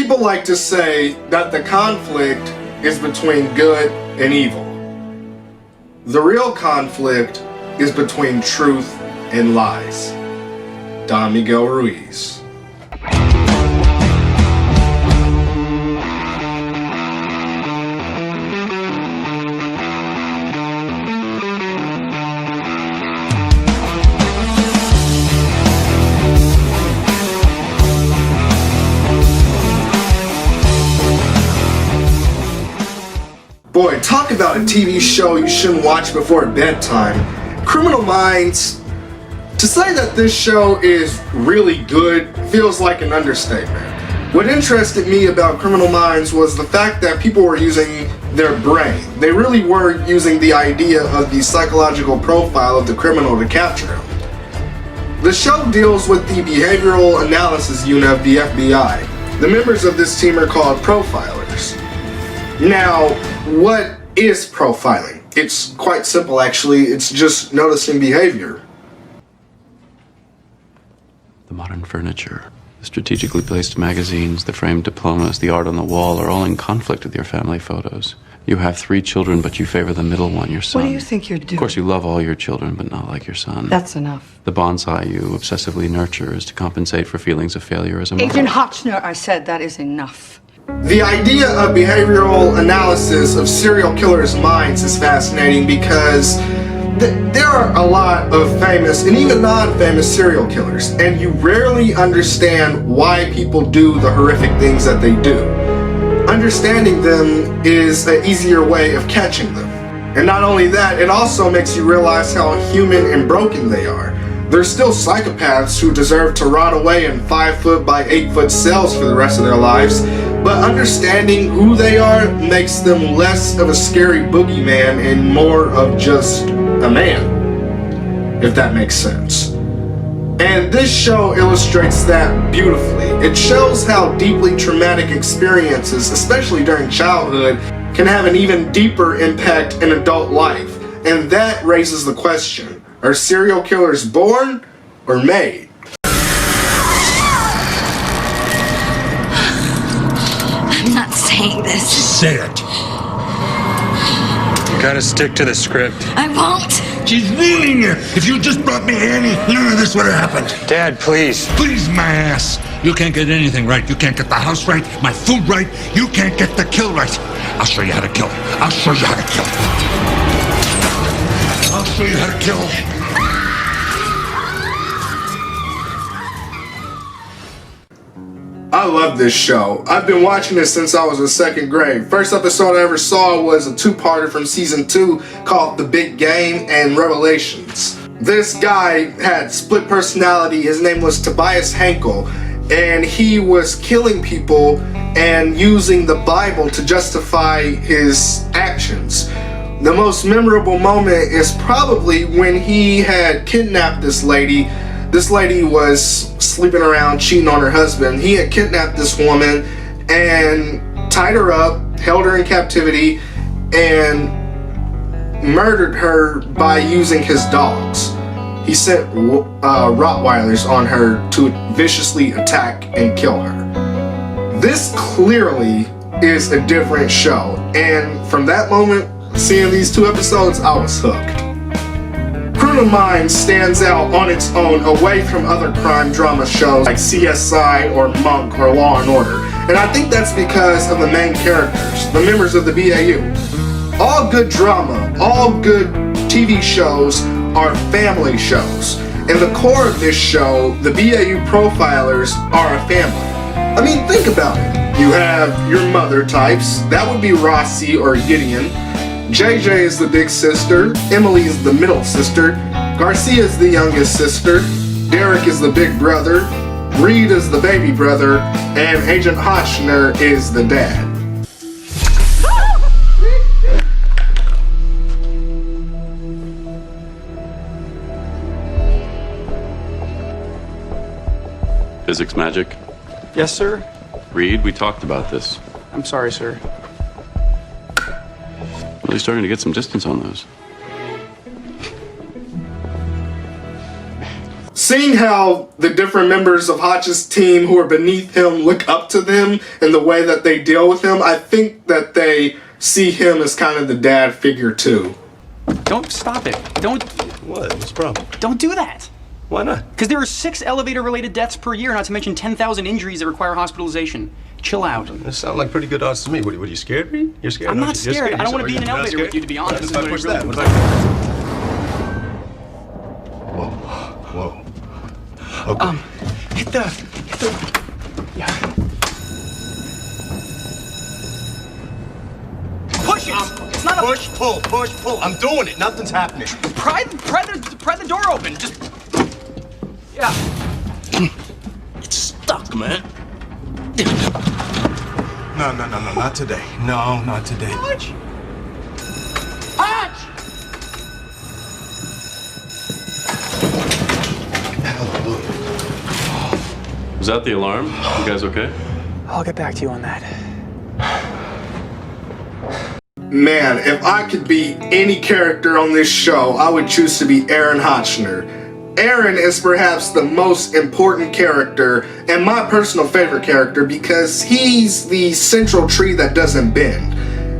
people like to say that the conflict is between good and evil. The real conflict is between truth and lies. Don Miguel Ruiz. Boy, talk about a TV show you shouldn't watch before bedtime. Criminal Minds. To say that this show is really good feels like an understatement. What interested me about Criminal Minds was the fact that people were using their brain. They really were using the idea of the psychological profile of the criminal to capture him. The show deals with the behavioral analysis unit of the FBI. The members of this team are called profilers. Now, what is profiling? It's quite simple actually, it's just noticing behavior. The modern furniture, the strategically placed magazines, the framed diplomas, the art on the wall are all in conflict with your family photos. You have 3 children, but you favor the middle one, your son. What do you think you're doing? Of course, you love all your children, but not like your son. That's enough. The bonsai you obsessively nurture is to compensate for feelings of failure as a mother. Agent Hotchner, I said that is enough. The idea of behavioral analysis of serial killers' minds is fascinating because there are a lot of famous and even non-famous serial killers, and you rarely understand why people do the horrific things that they do. Understanding them is an easier way of catching them. And not only that, it also makes you realize how human and broken they are. They're still psychopaths who deserve to rot away in 5-foot by 8-foot cells for the rest of their lives, but understanding who they are makes them less of a scary boogeyman and more of just a man, if that makes sense. And this show illustrates that beautifully. It shows how deeply traumatic experiences, especially during childhood, can have an even deeper impact in adult life. And that raises the question, are serial killers born or made? I'm not saying this. Say it. You gotta stick to the script. I won't. She's meaning it. If you just brought me Annie, none of this would have happened. Dad, please. Please, my ass. You can't get anything right. You can't get the house right, my food right. You can't get the kill right. I'll show you how to kill. I'll show you how to kill. I'll show you how to kill. I love this show. I've been watching it since I was in 2nd grade. First episode I ever saw was a 2-parter from season 2 called The Big Game and Revelations. This guy had split personality. His name was Tobias Henkel, and he was killing people and using the Bible to justify his actions. The most memorable moment is probably when he had kidnapped this lady. This lady was sleeping around, cheating on her husband. He had kidnapped this woman and tied her up, held her in captivity, and murdered her by using his dogs. He sent Rottweilers on her to viciously attack and kill her. This clearly is a different show, and from that moment, seeing these 2 episodes, I was hooked. Criminal Minds stands out on its own away from other crime drama shows like CSI or Monk or Law & Order. And I think that's because of the main characters, the members of the BAU. All good drama, all good TV shows are family shows. In the core of this show, the BAU profilers are a family. I mean, think about it. You have your mother types, that would be Rossi or Gideon. JJ is the big sister, Emily is the middle sister, Garcia is the youngest sister, Derek is the big brother, Reed is the baby brother, and Agent Hotchner is the dad. Physics magic? Yes, sir? Reed, we talked about this. I'm sorry, sir. Really starting to get some distance on those. seeing how the different members of Hotch's team who are beneath him look up to them and the way that they deal with him, I think that they see him as kind of the dad figure too. Don't stop it. Don't. What? What's the problem? Don't do that. Why not? Because there are 6 elevator-related deaths per year, not to mention 10,000 injuries that require hospitalization. Chill out. This sounds like pretty good odds to me. What are you scared? You're scared? I'm not You're scared. I don't want to be in an elevator with you, to be honest. This is what it really comes down to. Whoa. Okay. Hit the. Yeah. Push it! It's not a Push, pull. I'm doing it. Nothing's happening. Pry the door open. Just. Yeah. It's stuck, man. No, not today. No, not today. Hotch! Was that the alarm? You guys okay? I'll get back to you on that. Man, if I could be any character on this show, I would choose to be Aaron Hotchner. Aaron is perhaps the most important character and my personal favorite character because he's the central tree that doesn't bend.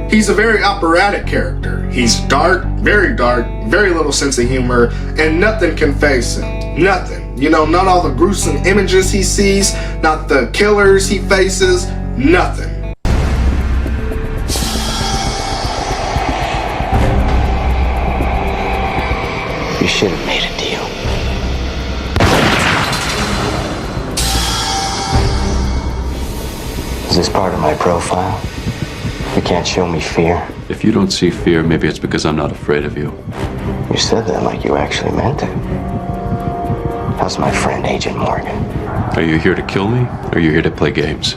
He's a very operatic character. He's dark, very little sense of humor, and nothing can faze him. Nothing. You know, not all the gruesome images he sees, not the killers he faces, nothing. You should have made a deal. Is this part of my profile? You can't show me fear. If you don't see fear, maybe it's because I'm not afraid of you. You said that like you actually meant it. How's my friend Agent Morgan? Are you here to kill me, or are you here to play games?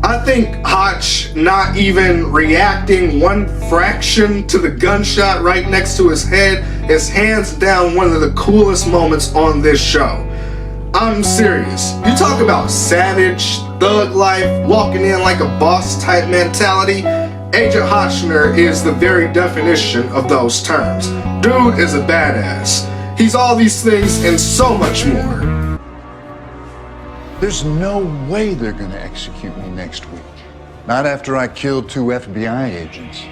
I think Hotch not even reacting one fraction to the gunshot right next to his head is hands down one of the coolest moments on this show. I'm serious. You talk about savage, thug life, walking in like a boss type mentality. Agent Hotchner is the very definition of those terms. Dude is a badass. He's all these things and so much more. There's no way they're gonna execute me next week. Not after I killed 2 FBI agents.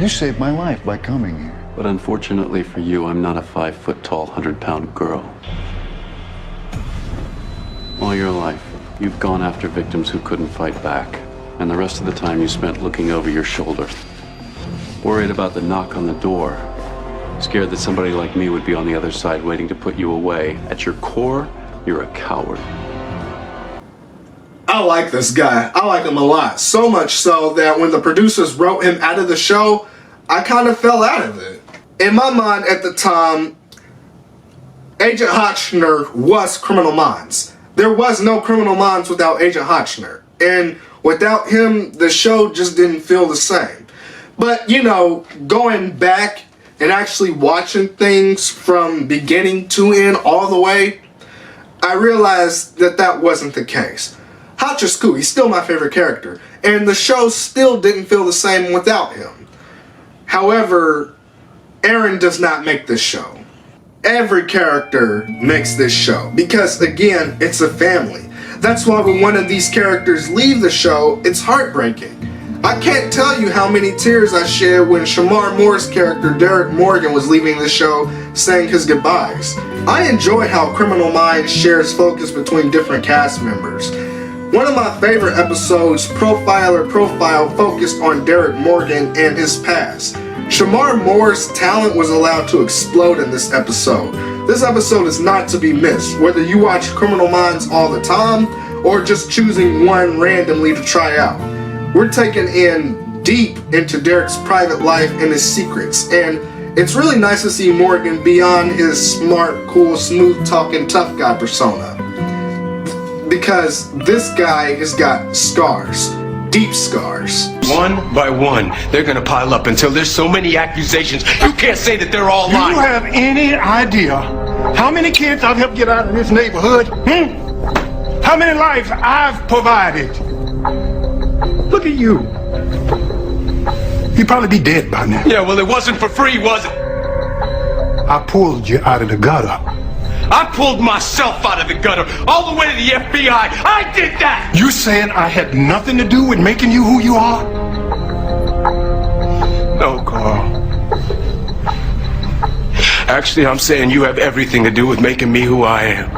You saved my life by coming here. But unfortunately for you, I'm not a 5-foot-tall, 100-pound girl. All your life, you've gone after victims who couldn't fight back. And the rest of the time you spent looking over your shoulder. Worried about the knock on the door. Scared that somebody like me would be on the other side waiting to put you away. At your core, you're a coward. I like this guy. I like him a lot. So much so that when the producers wrote him out of the show, I kind of fell out of it. In my mind at the time, Agent Hotchner was Criminal Minds. There was no Criminal Minds without Agent Hotchner. And without him, the show just didn't feel the same. But, you know, going back and actually watching things from beginning to end all the way, I realized that that wasn't the case. Hotch is cool. He's still my favorite character. And the show still didn't feel the same without him. However, Aaron does not make this show. Every character makes this show. Because, again, it's a family. That's why when one of these characters leave the show, it's heartbreaking. I can't tell you how many tears I shed when Shamar Moore's character Derek Morgan was leaving the show saying his goodbyes. I enjoy how Criminal Minds shares focus between different cast members. One of my favorite episodes, Profiler Profile, focused on Derek Morgan and his past. Shamar Moore's talent was allowed to explode in this episode. This episode is not to be missed, whether you watch Criminal Minds all the time or just choosing one randomly to try out. We're taking in deep into Derek's private life and his secrets, and it's really nice to see Morgan beyond his smart, cool, smooth-talking, tough guy persona. Because this guy has got scars, deep scars. One by one, they're gonna pile up until there's so many accusations, you can't say that they're all lying. Do you have any idea how many kids I've helped get out of this neighborhood? How many lives I've provided? Look at you. You'd probably be dead by now. Yeah, well, it wasn't for free, was it? I pulled you out of the gutter. I pulled myself out of the gutter, all the way to the FBI. I did that! You saying I had nothing to do with making you who you are? No, Carl. Actually, I'm saying you have everything to do with making me who I am.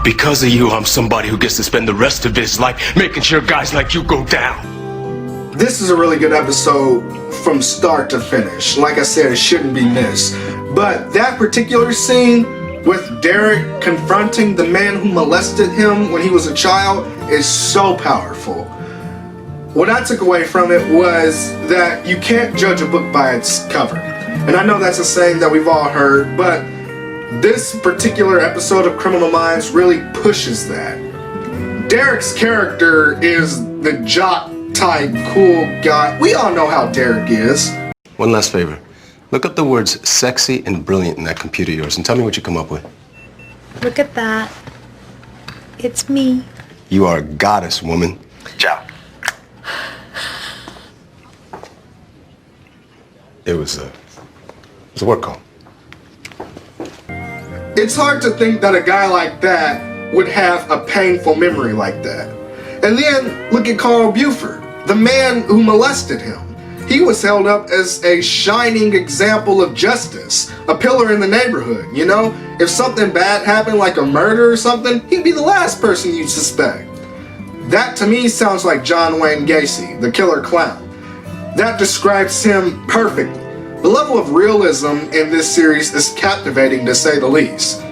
Because of you, I'm somebody who gets to spend the rest of his life making sure guys like you go down. This is a really good episode from start to finish. Like I said, it shouldn't be missed. But that particular scene with Derek confronting the man who molested him when he was a child is so powerful. What I took away from it was that you can't judge a book by its cover. And I know that's a saying that we've all heard, but this particular episode of Criminal Minds really pushes that. Derek's character is the jock type cool guy. We all know how Derek is. One last favor. Look up the words sexy and brilliant in that computer of yours and tell me what you come up with. Look at that. It's me. You are a goddess, woman. Ciao. It was a work call. It's hard to think that a guy like that would have a painful memory like that. And then look at Carl Buford, the man who molested him. He was held up as a shining example of justice, a pillar in the neighborhood, you know? If something bad happened, like a murder or something, he'd be the last person you'd suspect. That to me sounds like John Wayne Gacy, the killer clown. That describes him perfectly. The level of realism in this series is captivating to say the least.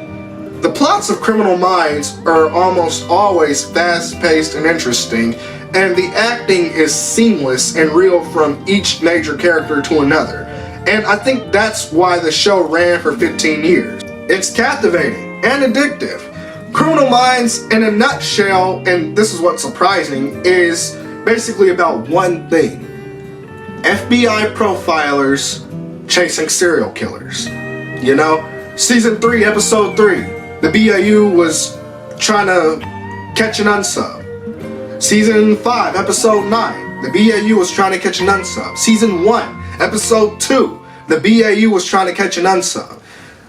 The plots of Criminal Minds are almost always fast-paced and interesting, and the acting is seamless and real from each major character to another. And I think that's why the show ran for 15 years. It's captivating and addictive. Criminal Minds, in a nutshell, and this is what's surprising, is basically about one thing. FBI profilers chasing serial killers. You know, season 3, episode 3, the BAU was trying to catch an unsub. Season 5, episode 9, the BAU was trying to catch an unsub. Season 1, episode 2, the BAU was trying to catch an unsub.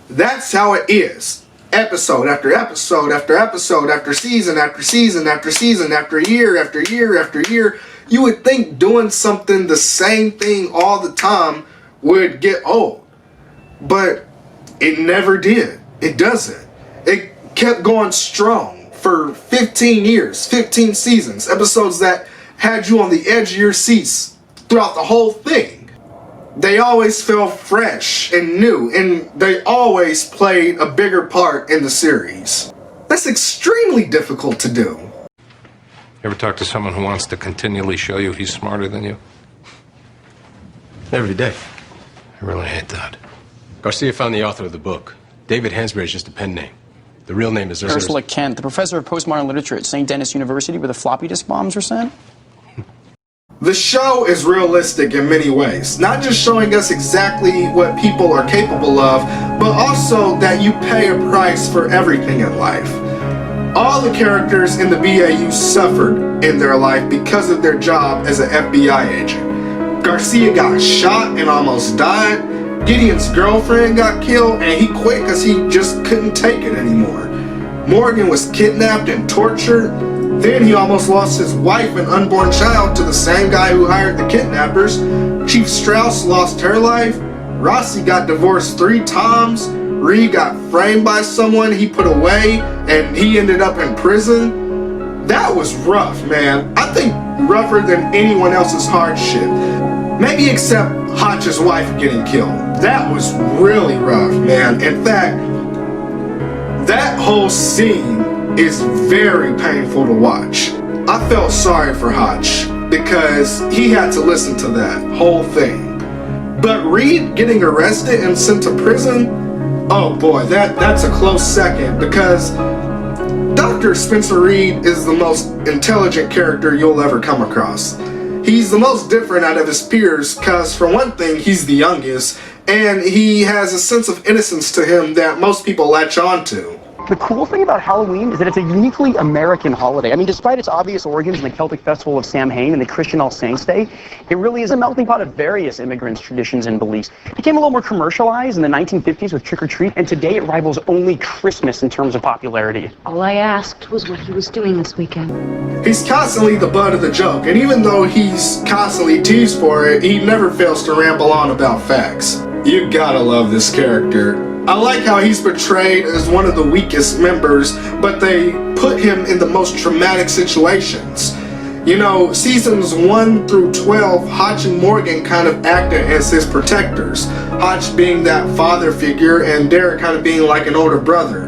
That's how it is. Episode after episode after episode after season after season after season after year after year after year. You would think doing something the same thing all the time would get old. But it never did. It doesn't. It kept going strong for 15 years, 15 seasons, episodes that had you on the edge of your seats throughout the whole thing. They always felt fresh and new, and they always played a bigger part in the series. That's extremely difficult to do. Ever talk to someone who wants to continually show you he's smarter than you? Every day. I really hate that. Garcia found the author of the book. David Hansberry is just a pen name. The real name is Ursula Kent, the professor of postmodern literature at St. Denis University where the floppy disk bombs were sent? The show is realistic in many ways, not just showing us exactly what people are capable of, but also that you pay a price for everything in life. All the characters in the BAU suffered in their life because of their job as an FBI agent. Garcia got shot and almost died. Gideon's girlfriend got killed and he quit because he just couldn't take it anymore. Morgan was kidnapped and tortured. Then he almost lost his wife and unborn child to the same guy who hired the kidnappers. Chief Strauss lost her life. Rossi got divorced 3 times. Reed got framed by someone he put away and he ended up in prison. That was rough, man. I think rougher than anyone else's hardship. Maybe except Hotch's wife getting killed. That was really rough, man. In fact, that whole scene is very painful to watch. I felt sorry for Hotch because he had to listen to that whole thing. But Reed getting arrested and sent to prison, oh boy, that's a close second because Dr. Spencer Reed is the most intelligent character you'll ever come across. He's the most different out of his peers because for one thing, he's the youngest and he has a sense of innocence to him that most people latch on to. The cool thing about Halloween is that it's a uniquely American holiday. I mean, despite its obvious origins in the Celtic festival of Samhain and the Christian All Saints' Day, it really is a melting pot of various immigrants' traditions and beliefs. It became a little more commercialized in the 1950s with Trick or Treat, and today it rivals only Christmas in terms of popularity. All I asked was what he was doing this weekend. He's constantly the butt of the joke, and even though he's constantly teased for it, he never fails to ramble on about facts. You gotta love this character. I like how he's portrayed as one of the weakest members, but they put him in the most traumatic situations. You know, seasons 1 through 12, Hotch and Morgan kind of acted as his protectors. Hotch being that father figure and Derek kind of being like an older brother.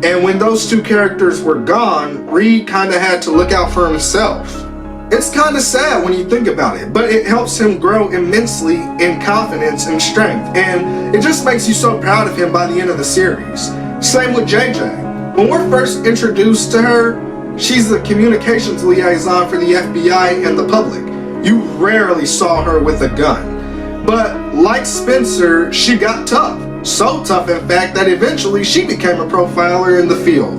And when those two characters were gone, Reed kind of had to look out for himself. It's kind of sad when you think about it, but it helps him grow immensely in confidence and strength, and it just makes you so proud of him by the end of the series. Same with JJ. When we're first introduced to her, she's the communications liaison for the FBI and the public. You rarely saw her with a gun. But like Spencer, she got tough. So tough, in fact, that eventually she became a profiler in the field.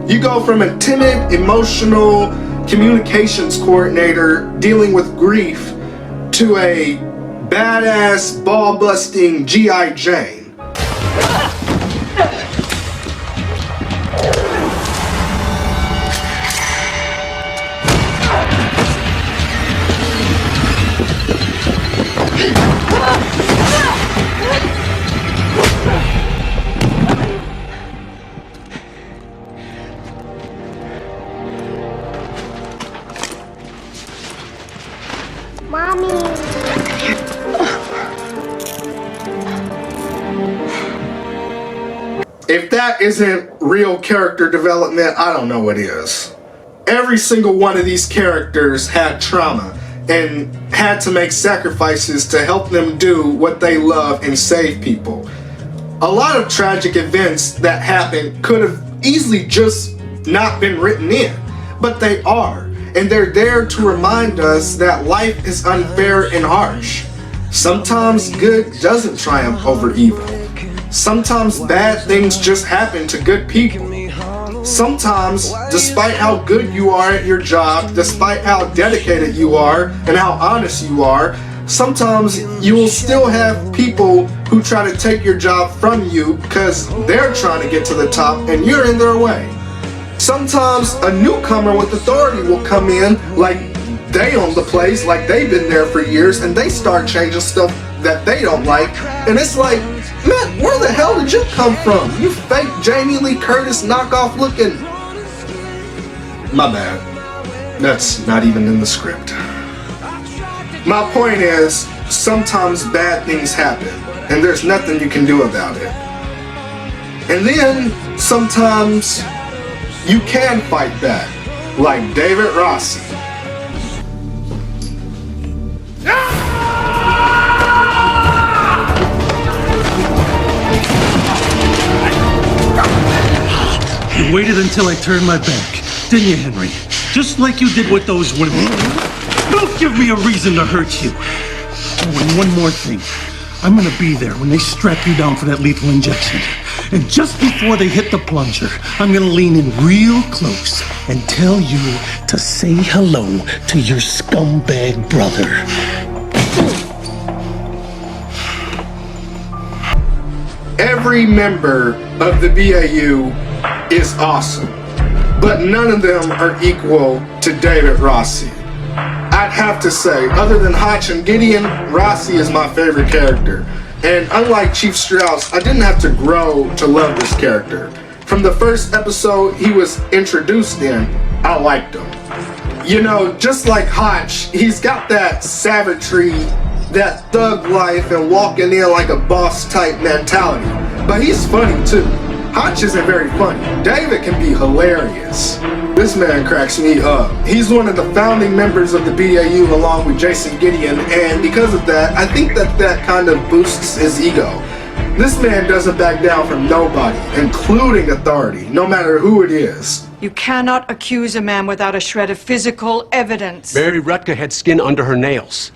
You go from a timid, emotional communications coordinator dealing with grief to a badass, ball-busting G.I. Jane. If that isn't real character development, I don't know what is. Every single one of these characters had trauma and had to make sacrifices to help them do what they love and save people. A lot of tragic events that happened could have easily just not been written in, but they are, and they're there to remind us that life is unfair and harsh. Sometimes good doesn't triumph over evil. Sometimes bad things just happen to good people. Sometimes, despite how good you are at your job, despite how dedicated you are and how honest you are, sometimes you will still have people who try to take your job from you because they're trying to get to the top and you're in their way. Sometimes a newcomer with authority will come in like they own the place, like they've been there for years, and they start changing stuff that they don't like, and it's like, man, where the hell did you come from? You fake Jamie Lee Curtis knockoff looking. My bad. That's not even in the script. My point is, sometimes bad things happen, and there's nothing you can do about it. And then, sometimes, you can fight back, like David Rossi. You waited until I turned my back, didn't you, Henry? Just like you did with those women. Don't give me a reason to hurt you. Oh, and one more thing. I'm gonna be there when they strap you down for that lethal injection. And just before they hit the plunger, I'm gonna lean in real close and tell you to say hello to your scumbag brother. Every member of the BAU is awesome, but none of them are equal to David Rossi. I'd have to say, other than Hotch and Gideon, Rossi is my favorite character. And unlike Chief Strauss, I didn't have to grow to love this character. From the first episode he was introduced in, I liked him. You know, just like Hotch, he's got that savagery, that thug life, and walking in like a boss type mentality. But he's funny too. Hotch isn't very funny. David can be hilarious. This man cracks me up. He's one of the founding members of the BAU along with Jason Gideon, and because of that, I think that kind of boosts his ego. This man doesn't back down from nobody, including authority, no matter who it is. You cannot accuse a man without a shred of physical evidence. Mary Rutka had skin under her nails.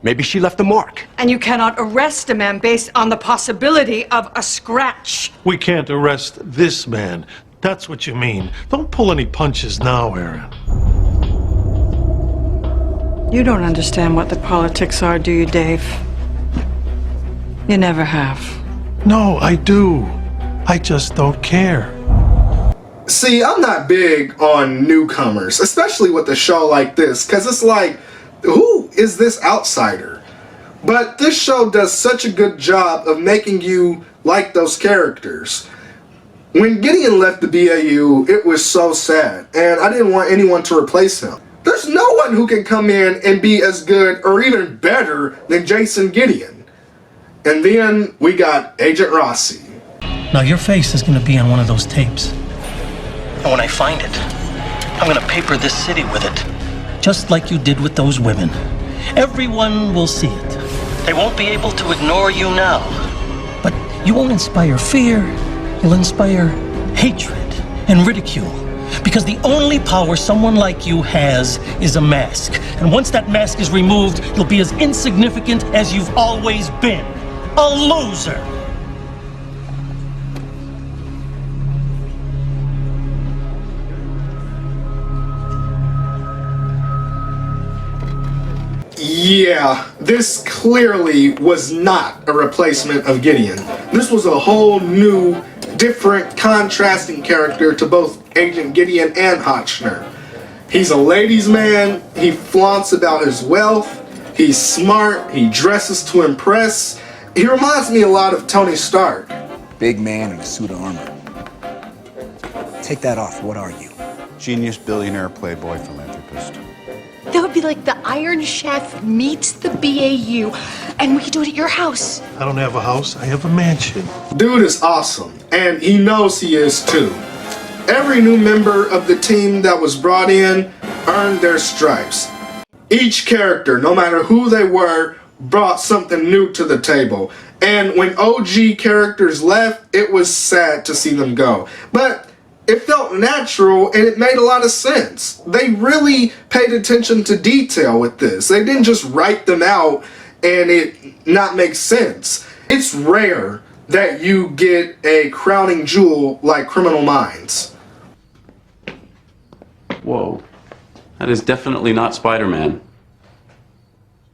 Maybe she left a mark. And you cannot arrest a man based on the possibility of a scratch. We can't arrest this man That's what you mean. Don't pull any punches now, Aaron. You don't understand what the politics are, do you, Dave? You never have. No, I do. I just don't care. See, I'm not big on newcomers, especially with a show like this, because it's like, who is this outsider? But this show does such a good job of making you like those characters. When Gideon left the BAU, it was so sad, and I didn't want anyone to replace him. There's no one who can come in and be as good or even better than Jason Gideon. And then we got Agent Rossi. Now your face is going to be on one of those tapes. And when I find it, I'm going to paper this city with it. Just like you did with those women. Everyone will see it. They won't be able to ignore you now. But you won't inspire fear. You'll inspire hatred and ridicule. Because the only power someone like you has is a mask. And once that mask is removed, you'll be as insignificant as you've always been. A loser. Yeah, this clearly was not a replacement of Gideon. This was a whole new, different, contrasting character to both Agent Gideon and Hotchner. He's a ladies' man, he flaunts about his wealth, he's smart, he dresses to impress. He reminds me a lot of Tony Stark. Big man in a suit of armor. Take that off, what are you? Genius, billionaire, playboy, philanthropist. That would be like the Iron Chef meets the BAU, and we could do it at your house. I don't have a house, I have a mansion. Dude is awesome, and he knows he is too. Every new member of the team that was brought in earned their stripes. Each character, no matter who they were, brought something new to the table. And when OG characters left, it was sad to see them go. But it felt natural and it made a lot of sense. They really paid attention to detail with this. They didn't just write them out and it not make sense. It's rare that you get a crowning jewel like Criminal Minds. Whoa. That is definitely not Spider-Man.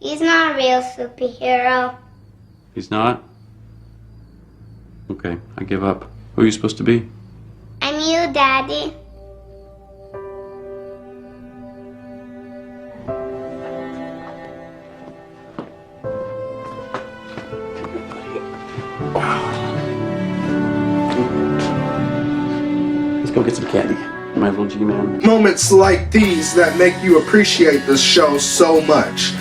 He's not a real superhero. He's not? Okay, I give up. Who are you supposed to be? I'm you, Daddy. Let's go get some candy. My little G-man. Moments like these that make you appreciate this show so much.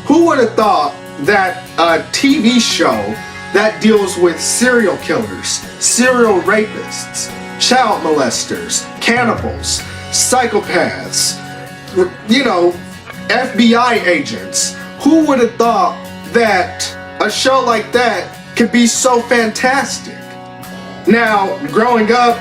Who would have thought that a TV show that deals with serial killers, serial rapists, child molesters, cannibals, psychopaths, you know, FBI agents. Who would have thought that a show like that could be so fantastic? Now, growing up,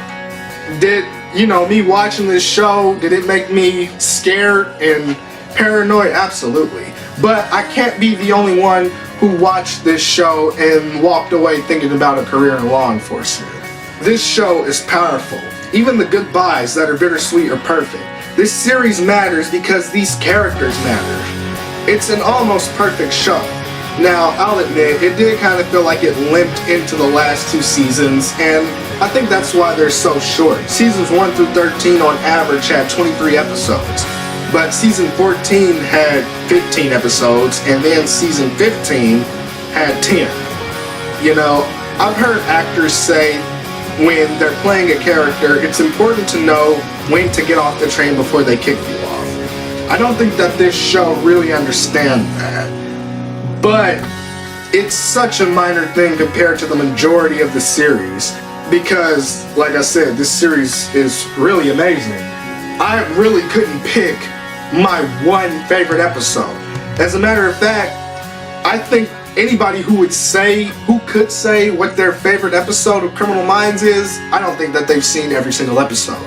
did, you know, me watching this show, did it make me scared and paranoid? Absolutely. But I can't be the only one who watched this show and walked away thinking about a career in law enforcement. This show is powerful. Even the goodbyes that are bittersweet are perfect. This series matters because these characters matter. It's an almost perfect show. Now, I'll admit, it did kind of feel like it limped into the last two seasons, and I think that's why they're so short. Seasons 1 through 13 on average had 23 episodes. But season 14 had 15 episodes, and then season 15 had 10. You know, I've heard actors say when they're playing a character, it's important to know when to get off the train before they kick you off. I don't think that this show really understands that. But it's such a minor thing compared to the majority of the series. Because, like I said, this series is really amazing. I really couldn't pick my one favorite episode. As a matter of fact, I think anybody who could say what their favorite episode of Criminal Minds is, I don't think that they've seen every single episode.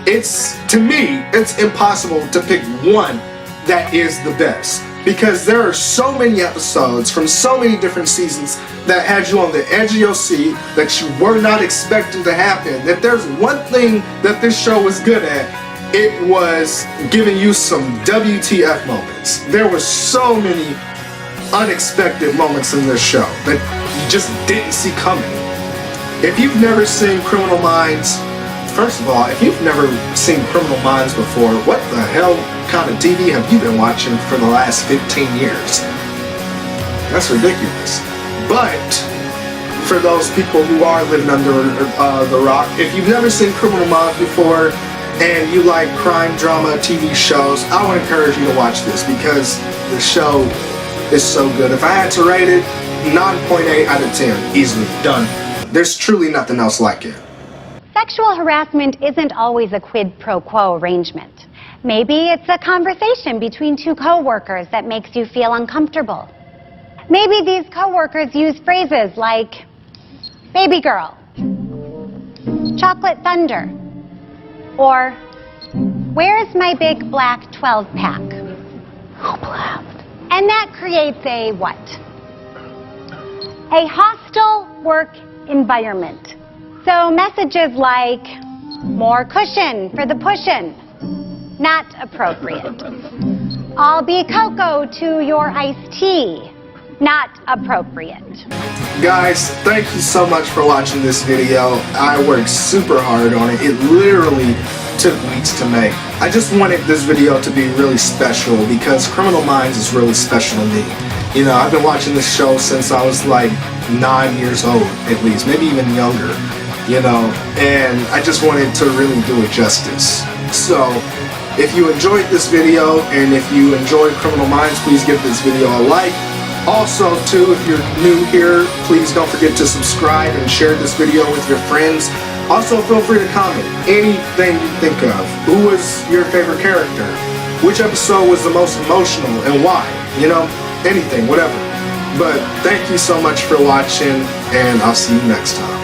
To me, it's impossible to pick one that is the best. because there are so many episodes from so many different seasons that had you on the edge of your seat, that you were not expecting to happen. If there's one thing that this show was good at, it was giving you some WTF moments. There were so many unexpected moments in this show that you just didn't see coming. If you've never seen Criminal Minds, first of all, if you've never seen Criminal Minds before, what the hell kind of TV have you been watching for the last 15 years? That's ridiculous. But for those people who are living under the rock, if you've never seen Criminal Minds before and you like crime drama TV shows, I would encourage you to watch this because the show is so good. If I had to rate it, 9.8 out of 10, easily done. There's truly nothing else like it. Sexual harassment isn't always a quid pro quo arrangement. Maybe it's a conversation between two co-workers that makes you feel uncomfortable. Maybe these co-workers use phrases like, baby girl, chocolate thunder, or where's my big black 12-pack? And that creates a what? A hostile work environment. So messages like, more cushion for the pushin', not appropriate. I'll be cocoa to your iced tea, not appropriate. Guys, thank you so much for watching this video. I worked super hard on it. It literally took weeks to make. I just wanted this video to be really special because Criminal Minds is really special to me. You know, I've been watching this show since I was like 9 years old, at least, maybe even younger, you know, and I just wanted to really do it justice. So, if you enjoyed this video and if you enjoyed Criminal Minds, please give this video a like. Also, too, if you're new here, please don't forget to subscribe and share this video with your friends. Also, feel free to comment anything you think of. Who was your favorite character? Which episode was the most emotional and why? You know, anything, whatever. But thank you so much for watching, and I'll see you next time.